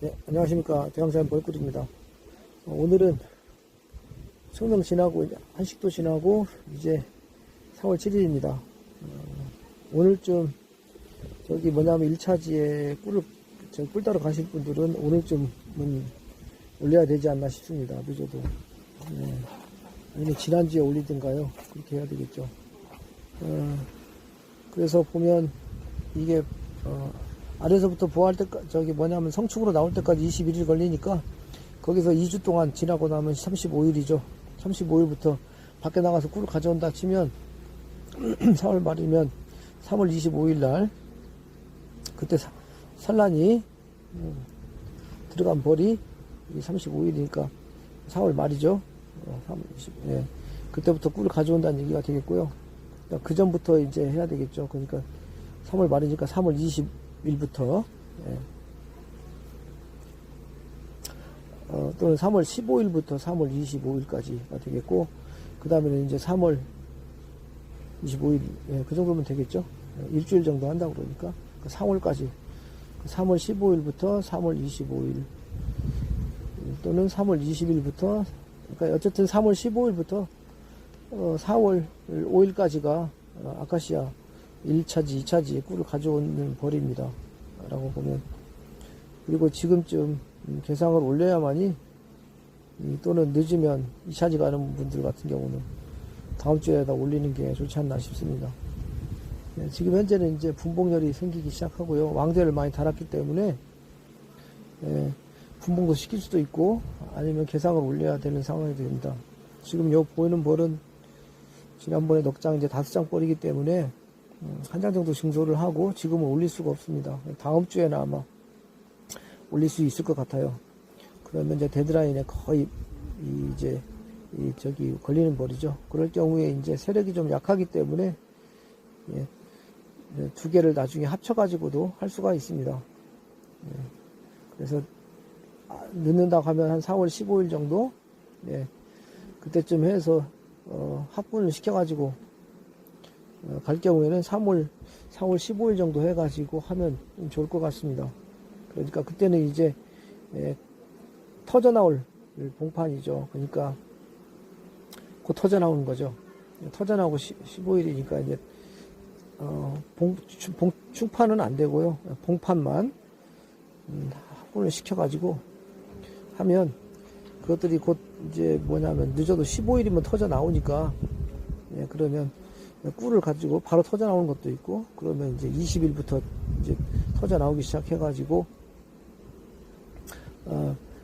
네, 안녕하십니까. 대왕산 벌꿀입니다. 오늘은 성명 지나고, 한식도 지나고, 이제 4월 7일입니다. 오늘쯤, 저기 뭐냐면 1차지에 꿀 따러 가실 분들은 오늘쯤은 올려야 되지 않나 싶습니다. 늦어도. 네. 아니면 지난주에 올리든가요. 그렇게 해야 되겠죠. 그래서 보면 이게, 아래서부터 부화할 때까지, 저기 뭐냐면 성축으로 나올 때까지 21일 걸리니까 거기서 2주 동안 지나고 나면 35일이죠. 35일부터 밖에 나가서 꿀을 가져온다 치면 4월 말이면 3월 25일 날 그때 산란이 들어간 벌이 35일이니까 4월 말이죠. 3월 20, 예. 그때부터 꿀을 가져온다는 얘기가 되겠고요. 그 전부터 이제 해야 되겠죠. 그러니까 3월 말이니까 3월 20일부터 또는 3월 15일부터 3월 25일까지가 되겠고, 그 다음에는 이제 3월 25일, 그 정도면 되겠죠. 일주일 정도 한다고 그러니까 4월까지 3월 15일부터 3월 25일 또는 3월 20일부터, 그러니까 어쨌든 3월 15일부터 4월 5일까지가 아카시아 1차지, 2차지 꿀을 가져오는 벌입니다. 라고 보면. 그리고 지금쯤 개상을 올려야만이, 또는 늦으면 2차지 가는 분들 같은 경우는 다음 주에다 올리는 게 좋지 않나 싶습니다. 네, 지금 현재는 이제 분봉열이 생기기 시작하고요. 왕대를 많이 달았기 때문에, 분봉도 시킬 수도 있고, 아니면 개상을 올려야 되는 상황이 됩니다. 지금 요 보이는 벌은 지난번에 넉 장, 이제 5장 벌이기 때문에, 한 장 정도 증소를 하고 지금은 올릴 수가 없습니다. 다음 주에는 아마 올릴 수 있을 것 같아요. 그러면 이제 데드라인에 거의 저기 걸리는 벌이죠. 그럴 경우에 이제 세력이 좀 약하기 때문에 두 개를 나중에 합쳐가지고도 할 수가 있습니다. 그래서 늦는다고 하면 한 4월 15일 정도, 그때쯤 해서 합분을 시켜가지고 갈 경우에는 4월 15일 정도 해가지고 하면 좋을 것 같습니다. 그러니까 그때는 이제 터져 나올 봉판이죠. 그러니까 곧 터져 나오는 거죠. 터져 나오고 15일이니까 이제 충판은 안 되고요. 봉판만 합분을 시켜가지고 하면 그것들이 곧 이제 뭐냐면 늦어도 15일이면 터져 나오니까, 그러면 꿀을 가지고 바로 터져 나오는 것도 있고, 그러면 이제 20일부터 이제 터져 나오기 시작해가지고,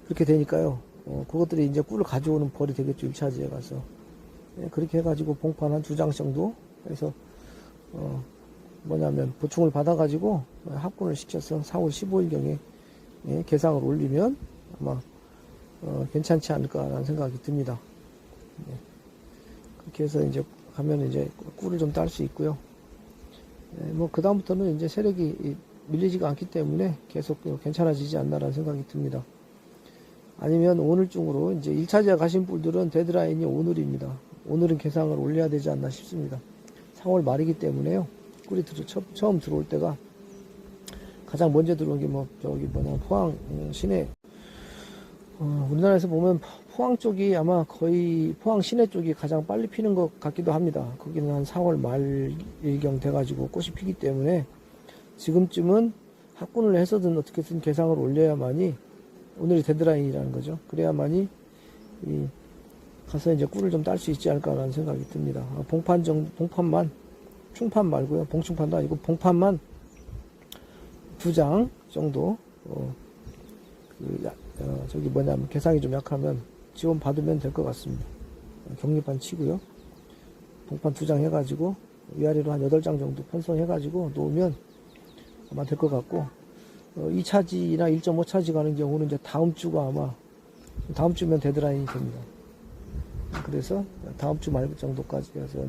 그렇게 되니까요. 그것들이 이제 꿀을 가져오는 벌이 되겠죠. 1차지에 가서. 그렇게 해가지고 봉판 한 2장 정도 해서, 뭐냐면 보충을 받아가지고 합분을 시켜서 4월 15일경에 개상을 올리면 아마, 괜찮지 않을까라는 생각이 듭니다. 그렇게 해서 이제 가면 이제 꿀을 좀 딸 수 있고요. 뭐 그다음부터는 이제 세력이 밀리지가 않기 때문에 계속 괜찮아지지 않나라는 생각이 듭니다. 아니면 오늘 중으로 이제 1차지에 가신 분들은 데드라인이 오늘입니다. 오늘은 개상을 올려야 되지 않나 싶습니다. 4월 말이기 때문에요. 꿀이 처음 들어올 때가 가장 먼저 들어온 게 포항 시내, 우리나라에서 보면 포항 쪽이 아마 거의 포항 시내 쪽이 가장 빨리 피는 것 같기도 합니다. 거기는 한 4월 말일경 돼가지고 꽃이 피기 때문에 지금쯤은 합군을 해서든 어떻게든 개상을 올려야만이 오늘이 데드라인이라는 거죠. 그래야만이 가서 이제 꿀을 좀 딸 수 있지 않을까라는 생각이 듭니다. 봉판만, 충판 말고요. 봉충판도 아니고 봉판만 2장 정도, 저기 뭐냐면 개상이 좀 약하면 지원 받으면 될 것 같습니다. 격리판 치고요. 봉판 2장 해가지고 위아래로 한 8장 정도 편성해가지고 놓으면 아마 될 것 같고, 2차지나 1.5차지 가는 경우는 이제 다음 주가 아마 다음 주면 데드라인이 됩니다. 그래서 다음 주 말 정도까지 해서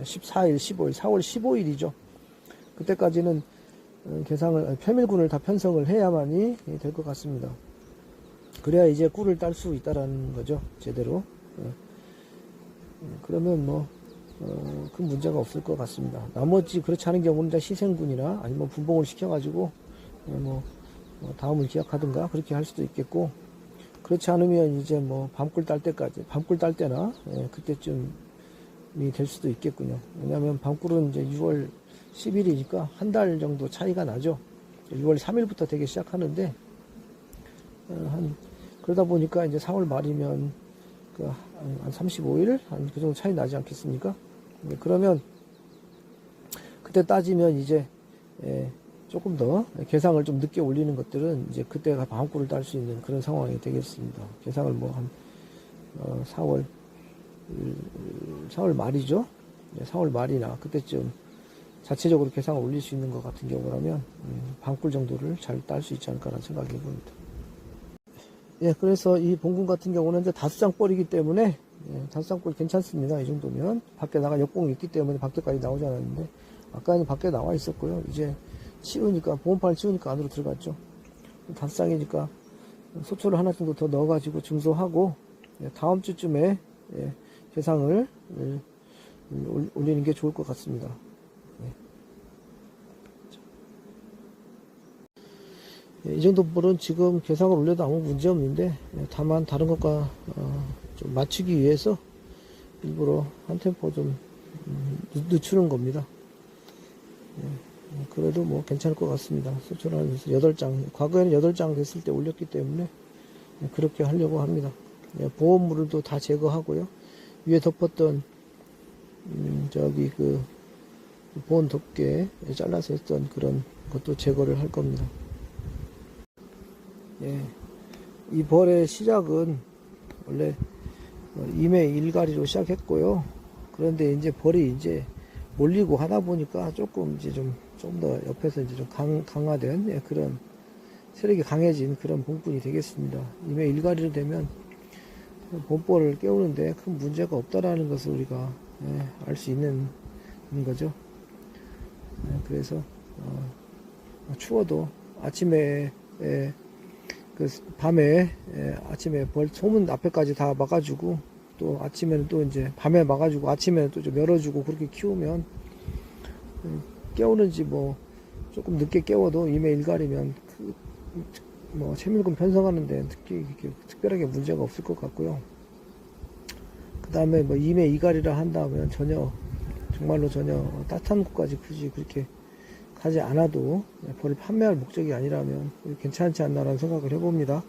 14일, 15일, 4월 15일이죠. 그때까지는 표밀군을 다 편성을 해야만이 될 것 같습니다. 그래야 이제 꿀을 딸 수 있다라는 거죠. 제대로. 그러면 큰 문제가 없을 것 같습니다. 나머지 그렇지 않은 경우는 희생군이나 아니면 분봉을 시켜가지고 다음을 기약하든가 그렇게 할 수도 있겠고, 그렇지 않으면 이제 뭐 밤꿀 딸 때까지, 밤꿀 딸 때나 그때쯤이 될 수도 있겠군요. 왜냐하면 밤꿀은 이제 6월 10일이니까 한 달 정도 차이가 나죠. 6월 3일부터 되기 시작하는데 그러다 보니까 이제 4월 말이면 한 35일 한 그 정도 차이 나지 않겠습니까? 그러면 그때 따지면 이제 조금 더 개상을 좀 늦게 올리는 것들은 이제 그때가 밤꿀을 딸 수 있는 그런 상황이 되겠습니다. 개상을 뭐 한 4월 말이죠. 4월 말이나 그때쯤 자체적으로 개상을 올릴 수 있는 것 같은 경우라면 밤꿀 정도를 잘 딸 수 있지 않을까라는 생각이 듭니다. 예, 그래서 이 봉군 같은 경우는 이제 다수장벌이기 때문에 다수장벌 괜찮습니다. 이 정도면 밖에 나가 역봉이 있기 때문에 밖에까지 나오지 않았는데 아까는 밖에 나와 있었고요. 이제 치우니까 보온판을 치우니까 안으로 들어갔죠. 다수장이니까 소초를 하나 정도 더 넣어가지고 증소하고 다음 주쯤에 개상을 올리는 게 좋을 것 같습니다. 이 정도 볼은 지금 개상을 올려도 아무 문제 없는데 다만 다른 것과 좀 맞추기 위해서 일부러 한 템포 좀 늦추는 겁니다. 그래도 뭐 괜찮을 것 같습니다. 소초를 한 8장, 과거에는 8장 됐을 때 올렸기 때문에 그렇게 하려고 합니다. 보온물도 다 제거하고요. 위에 덮었던 저기 그 보온 덮개 잘라서 했던 그런 것도 제거를 할 겁니다. 이 벌의 시작은 원래 임의 일가리로 시작했고요. 그런데 이제 벌이 이제 몰리고 하다 보니까 조금 이제 좀 더 옆에서 이제 좀 강화된 그런 세력이 강해진 그런 봉분이 되겠습니다. 임의 일가리로 되면 본벌을 깨우는데 큰 문제가 없다라는 것을 우리가 알 수 있는 거죠. 그래서 추워도 아침에 밤에 아침에 벌 소문 앞에까지 다 막아주고 또 아침에는 또 이제 밤에 막아주고 아침에는 또 좀 열어주고 그렇게 키우면 깨우는지 뭐 조금 늦게 깨워도 임의 일갈이면 뭐 채밀금 편성하는데 특별하게 문제가 없을 것 같고요. 그 다음에 뭐 임의 이갈이라 한다면 정말로 전혀 따뜻한 곳까지 굳이 그렇게 가지 않아도 벌을 판매할 목적이 아니라면 괜찮지 않나라는 생각을 해봅니다.